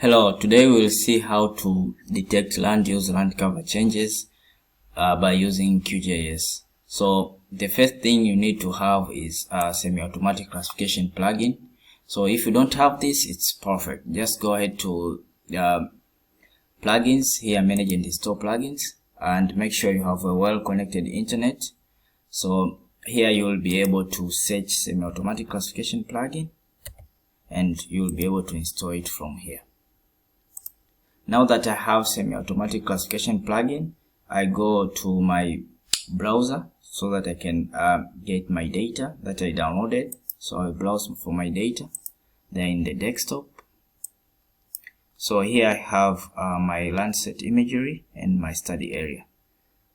Hello, today we'll see how to detect land use land cover changes by using QGIS. So the first thing you need to have is a semi-automatic classification plugin. So if you don't have this, it's perfect. Just go ahead to plugins here, manage and install plugins, and make sure you have a well-connected internet. So here you will be able to search semi-automatic classification plugin and you will be able to install it from here. Now that I have semi-automatic classification plugin, I go to my browser so that I can get my data that I downloaded. So I browse for my data. They're in the desktop. So here I have my Landsat imagery and my study area.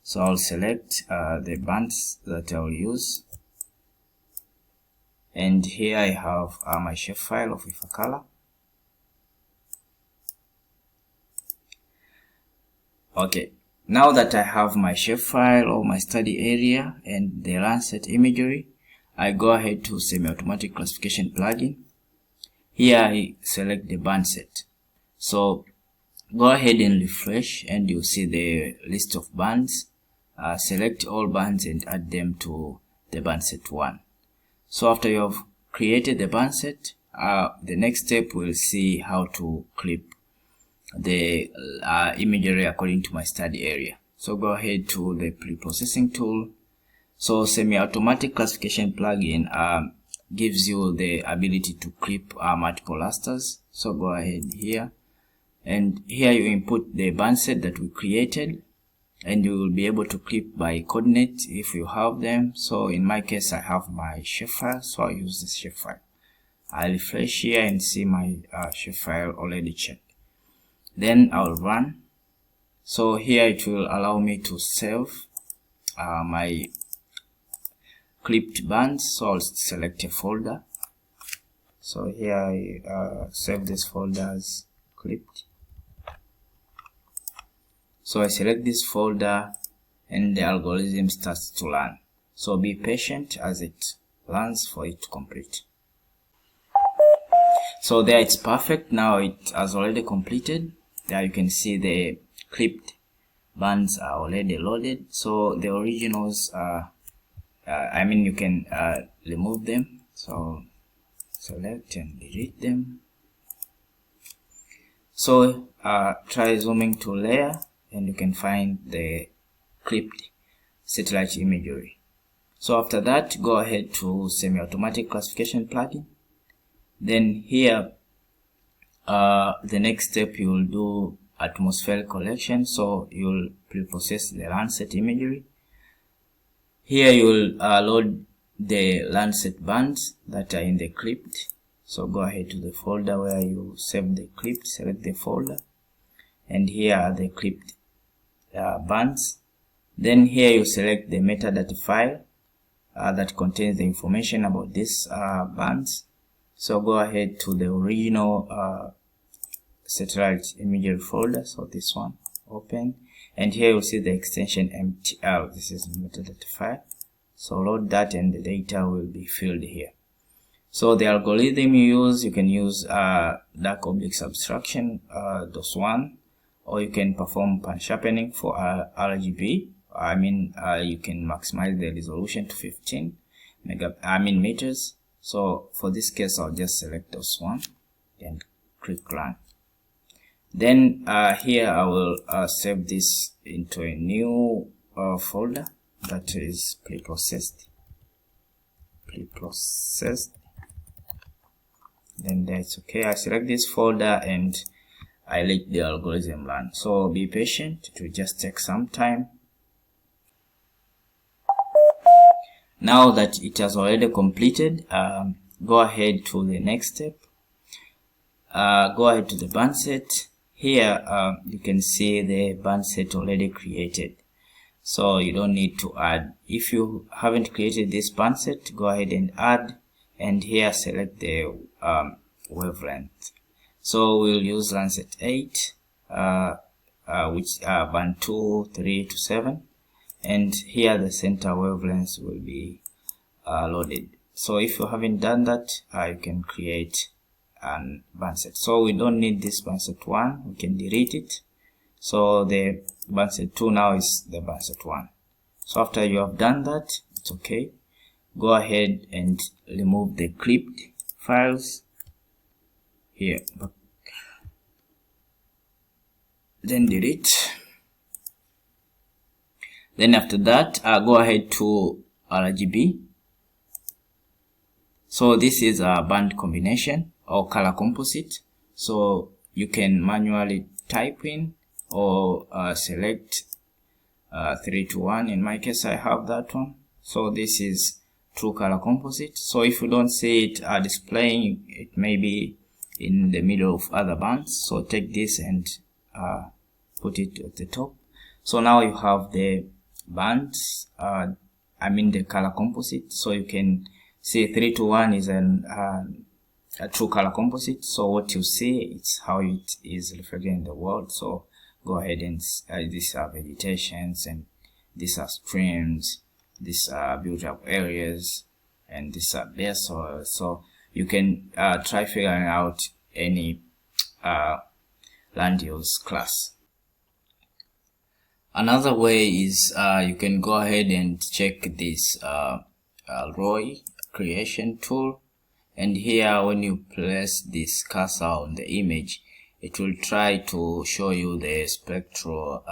So I'll select the bands that I'll use. And here I have my shapefile of a color. Okay, now that I have my shapefile of my study area and the Landsat imagery, I go ahead to semi-automatic classification plugin. Here I select the band set. So go ahead and refresh and you'll see the list of bands. Select all bands and add them to the band set 1. So after you have created the band set, the next step we'll see how to clip the imagery according to my study area. So go ahead to the pre-processing tool. So semi-automatic classification plugin gives you the ability to clip multiple rasters. So go ahead here, and here you input the band set that we created, and you will be able to clip by coordinate if you have them. So in my case I have my shapefile, so I use this shapefile. I refresh here and see my shapefile already checked. Then I'll run. So here it will allow me to save my clipped bands. So I'll select a folder. So here I save this folder as clipped. So I select this folder and the algorithm starts to learn. So be patient as it learns for it to complete. So there it's perfect. Now it has already completed. There you can see the clipped bands are already loaded. So the originals you can remove them. So select and delete them. So try zooming to layer and you can find the clipped satellite imagery. So after that, go ahead to semi-automatic classification plugin. Then here the next step you will do atmospheric collection. So you will pre-process the Landsat imagery. Here you will load the Landsat bands that are in the clipped. So go ahead to the folder where you save the clipped, select the folder, and here are the clipped bands. Then here you select the metadata file that contains the information about these bands. So go ahead to the original satellite imagery folder, so this one, open, and here you'll see the extension MTL. This is the metadata file. So load that and the data will be filled here. So the algorithm you use, you can use dark object subtraction, DOS1, or you can perform pan sharpening for RGB. You can maximize the resolution to 15 meters. So for this case, I'll just select DOS1 and click run. Then here I will save this into a new folder that is pre-processed. Then that's okay. I select this folder and I let the algorithm run. So be patient, it will just take some time. Now that it has already completed, go ahead to the next step. Go ahead to the band set. Here you can see the band set already created, so you don't need to add. If you haven't created this band set, go ahead and add, and here select the wavelength. So we'll use Landsat 8 which are band 2, 3 to 7, and here the center wavelengths will be loaded. So if you haven't done that, you can create an band set. So we don't need this band set 1, we can delete it. So the band set 2 now is the band set 1. So after you have done that, it's okay. Go ahead and remove the clipped files here, then delete. Then after that, go ahead to RGB. So this is a band combination or color composite. So you can manually type in or select 3 to 1. In my case, I have that one. So this is true color composite. So if you don't see it displaying, it may be in the middle of other bands. So take this and put it at the top. So now you have the bands, the color composite. So you can see 3 to 1 is a true color composite. So what you see, it's how it is reflected in the world. So go ahead and these are vegetations, and these are streams, these are built up areas, and these are bare soil. So you can try figuring out any land use class. Another way is you can go ahead and check this ROI creation tool, and here when you place this cursor on the image, it will try to show you the spectral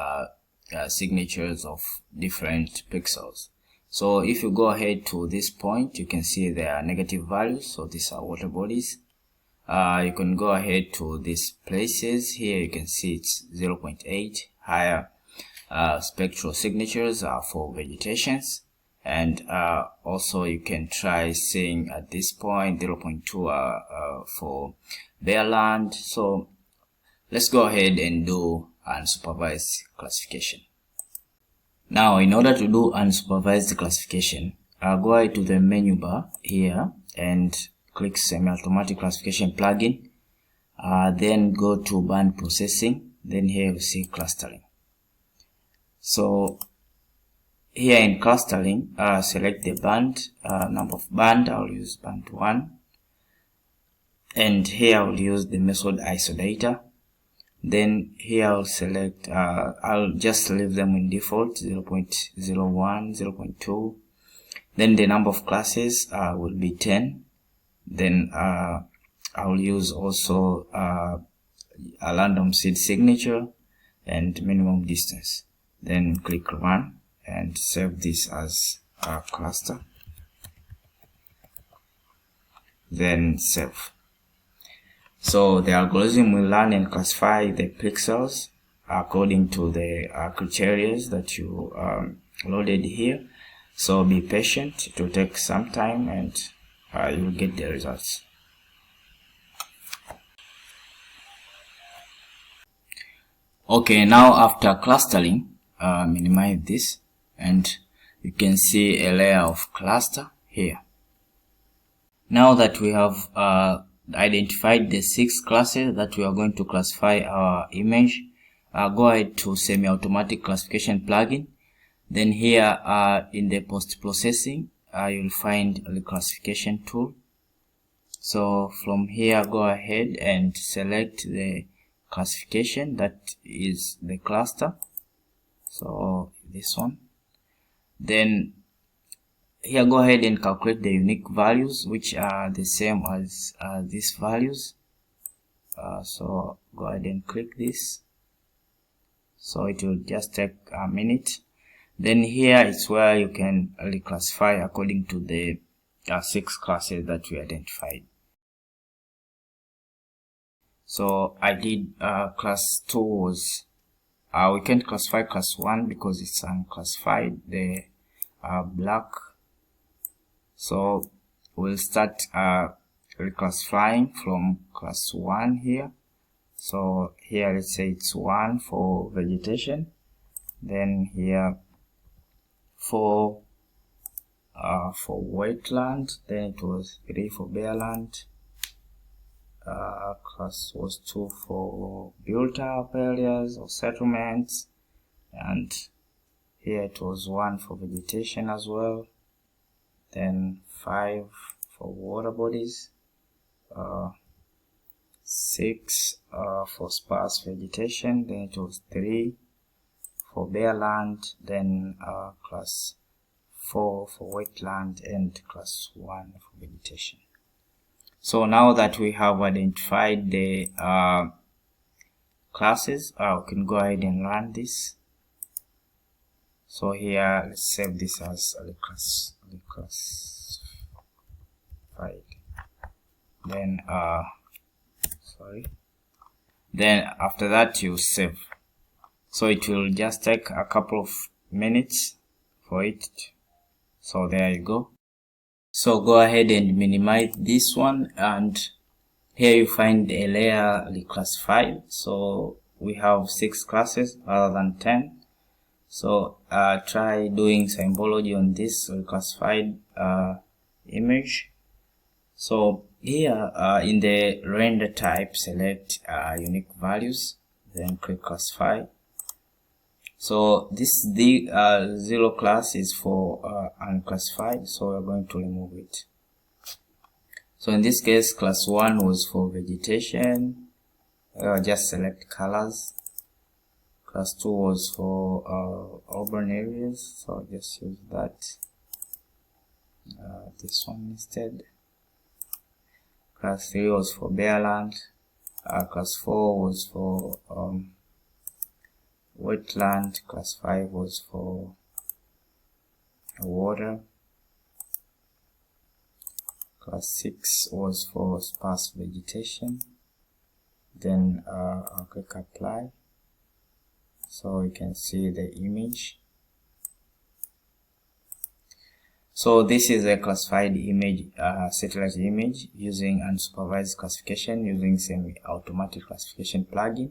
signatures of different pixels. So if you go ahead to this point, you can see there are negative values. So these are water bodies. You can go ahead to these places. Here you can see it's 0.8 higher spectral signatures are for vegetations, and also you can try seeing at this point 0.2 for bare land. So let's go ahead and do unsupervised classification. Now, in order to do unsupervised classification, go ahead to the menu bar here and click semi-automatic classification plugin. Then go to band processing. Then here you see clustering. So here in clustering, select the band, number of band. I'll use band 1. And here I'll use the method isodata. Then here I'll select, I'll just leave them in default, 0.01, 0.2. Then the number of classes will be 10. Then I'll use also a random seed signature and minimum distance. Then click run and save this as a cluster. Then save. So the algorithm will learn and classify the pixels according to the criteria that you loaded here. So be patient, it will take some time, and you will get the results. Okay, now after clustering, minimize this, and you can see a layer of cluster here. Now that we have identified the 6 classes that we are going to classify our image, go ahead to semi-automatic classification plugin. Then here in the post-processing, you'll find the classification tool. So from here, go ahead and select the classification that is the cluster. So this one. Then here, go ahead and calculate the unique values, which are the same as these values. So go ahead and click this. So it will just take a minute. Then here is where you can reclassify according to the 6 classes that we identified. So I did class 2 was, we can't classify class 1 because it's unclassified, the black. So we'll start reclassifying from class 1 here. So here let's say it's 1 for vegetation, then here 4 for wetland, then it was 3 for bare land, class was 2 for built up areas or settlements, and here it was 1 for vegetation as well, then 5 for water bodies, 6 for sparse vegetation, then it was 3 for bare land, then class 4 for wetland, and class 1 for vegetation. So now that we have identified the classes, we can go ahead and run this. So here, let's save this as the class file. Then then after that you save. So it will just take a couple of minutes for it. So there you go. So go ahead and minimize this one, and here you find a layer reclassified. So we have 6 classes rather than 10. So try doing symbology on this reclassified image. So here in the render type, select unique values, then click classify. So this 0 class is for unclassified, so we're going to remove it. So in this case, class 1 was for vegetation, just select colors. Class 2 was for urban areas, so just use that, this one instead. Class 3 was for bare land. Class 4 was for wetland. Class 5 was for water. Class 6 was for sparse vegetation. Then I'll click apply, so you can see the image. So this is a classified image, satellite image using unsupervised classification using semi-automatic classification plugin.